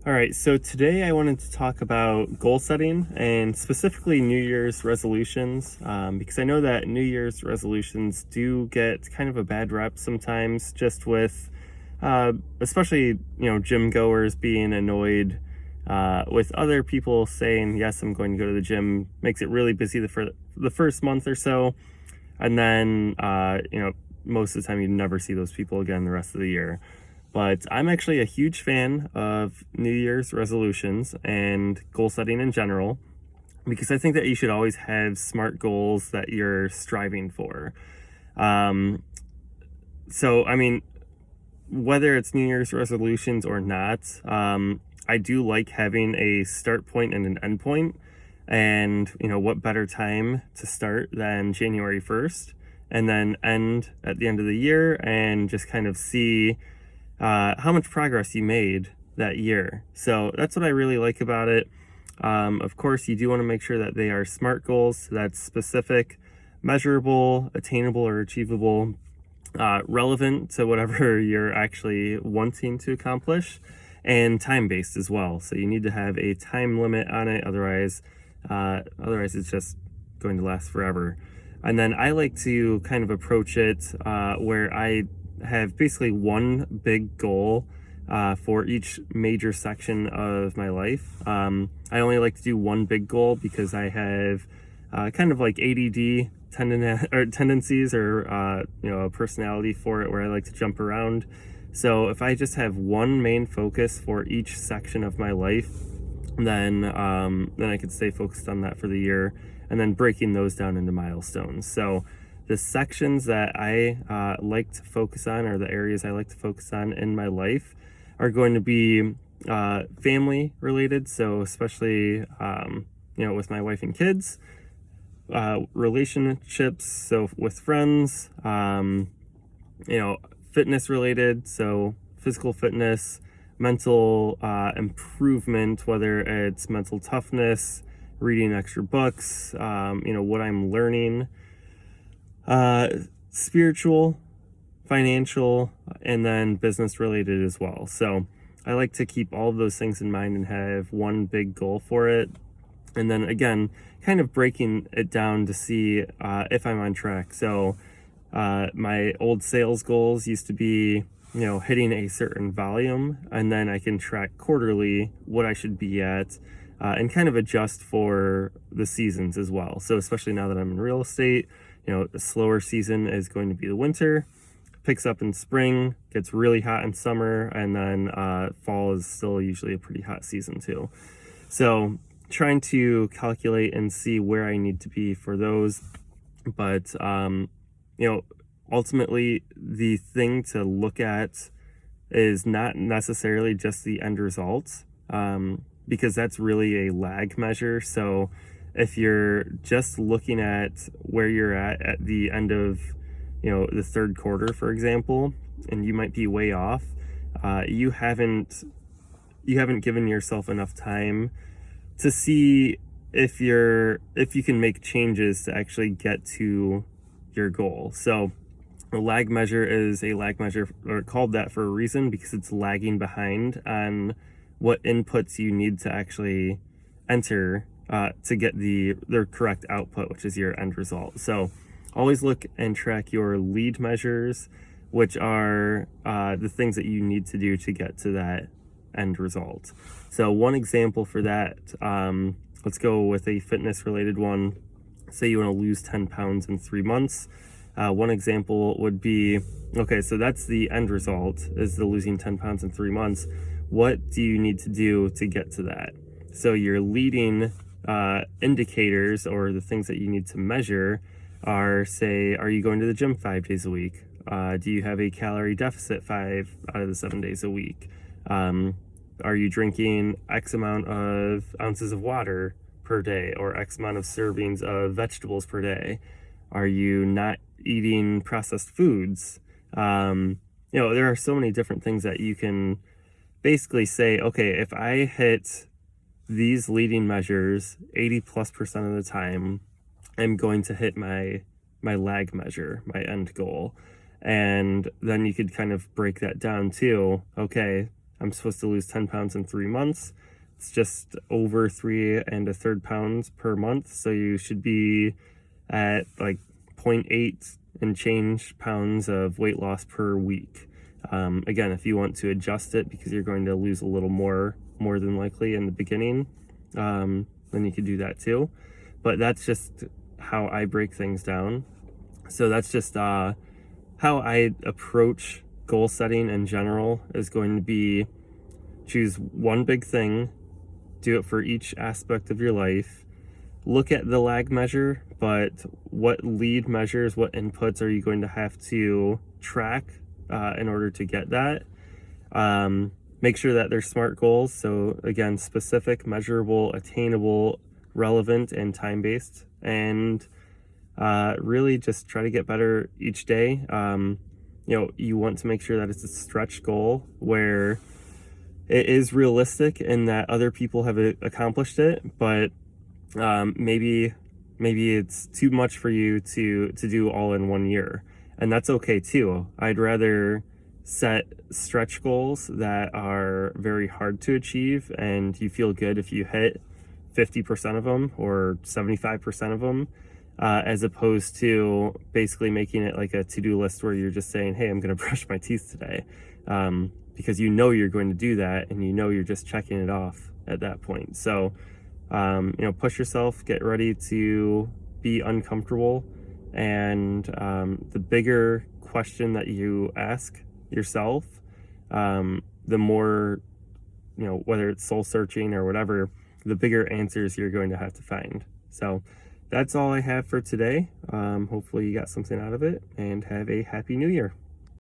All right, so today I wanted to talk about goal setting and specifically New Year's resolutions, because I know that New Year's resolutions do get kind of a bad rep sometimes, just with, especially gym goers being annoyed with other people saying, "Yes, I'm going to go to the gym." Makes it really busy the first month or so, and then most of the time you never see those people again the rest of the year. But I'm actually a huge fan of New Year's resolutions and goal setting in general because I think that you should always have smart goals that you're striving for. Um, so, I mean, whether it's New Year's resolutions or not, I do like having a start point and an end point. And, what better time to start than January 1st and then end at the end of the year and just kind of see how much progress you made that year. So that's what I really like about it. Of course, you do want to make sure that they are SMART goals, that's specific, measurable, attainable, or achievable, relevant to whatever you're actually wanting to accomplish, and time-based as well. So you need to have a time limit on it, otherwise it's just going to last forever. And then I like to kind of approach it where I have basically one big goal for each major section of my life. I only like to do one big goal because I have kind of like ADD tendencies or a personality for it where I like to jump around. So if I just have one main focus for each section of my life, then I can stay focused on that for the year, and then breaking those down into milestones. So the sections that I like to focus on, or the areas I like to focus on in my life, are going to be family related. So especially with my wife and kids, relationships, so with friends, fitness related, so physical fitness, mental improvement, whether it's mental toughness, reading extra books, what I'm learning, spiritual, financial, and then business related as well. So I like to keep all of those things in mind and have one big goal for it. And then again, kind of breaking it down to see if I'm on track. So my old sales goals used to be, hitting a certain volume, and then I can track quarterly what I should be at and kind of adjust for the seasons as well. So especially now that I'm in real estate, the slower season is going to be the winter, picks up in spring, gets really hot in summer, and then fall is still usually a pretty hot season too. So trying to calculate and see where I need to be for those. But, ultimately the thing to look at is not necessarily just the end result, because that's really a lag measure. So if you're just looking at where you're at the end of, the third quarter, for example, and you might be way off, you haven't given yourself enough time to see if you can make changes to actually get to your goal. So a lag measure is a lag measure, or called that for a reason, because it's lagging behind on what inputs you need to actually enter to get the correct output, which is your end result. So always look and track your lead measures, which are the things that you need to do to get to that end result. So one example for that, let's go with a fitness related one. Say you want to lose 10 pounds in 3 months. One example would be, okay, so that's the end result, is the losing 10 pounds in 3 months. What do you need to do to get to that? So your leading indicators, or the things that you need to measure, are, say, are you going to the gym 5 days a week? Do you have a calorie deficit 5 out of the 7 days a week? Are you drinking X amount of ounces of water per day, or X amount of servings of vegetables per day? Are you not eating processed foods? There are so many different things that you can basically say, okay, if I hit these leading measures 80+% of the time, I'm going to hit my lag measure, my end goal. And then you could kind of break that down too. Okay, I'm supposed to lose 10 pounds in 3 months. It's just over 3 1/3 pounds per month. So you should be at like 0.8 and change pounds of weight loss per week. Again, if you want to adjust it because you're going to lose a little more than likely in the beginning, then you could do that too. But that's just how I break things down. So that's just how I approach goal setting in general is going to be choose one big thing, do it for each aspect of your life, look at the lag measure, but what lead measures, what inputs are you going to have to track in order to get that? Make sure that they're SMART goals. So again, specific, measurable, attainable, relevant, and time-based. And really just try to get better each day. You want to make sure that it's a stretch goal where it is realistic and that other people have accomplished it, but maybe it's too much for you to do all in 1 year, and that's okay too. I'd rather set stretch goals that are very hard to achieve and you feel good if you hit 50% of them or 75% of them, as opposed to basically making it like a to-do list where you're just saying, hey, I'm going to brush my teeth today, because you know you're going to do that and you know you're just checking it off at that point. So push yourself, get ready to be uncomfortable, and the bigger question that you ask yourself, the more, whether it's soul searching or whatever, the bigger answers you're going to have to find. So that's all I have for today. Hopefully you got something out of it, and have a happy new year.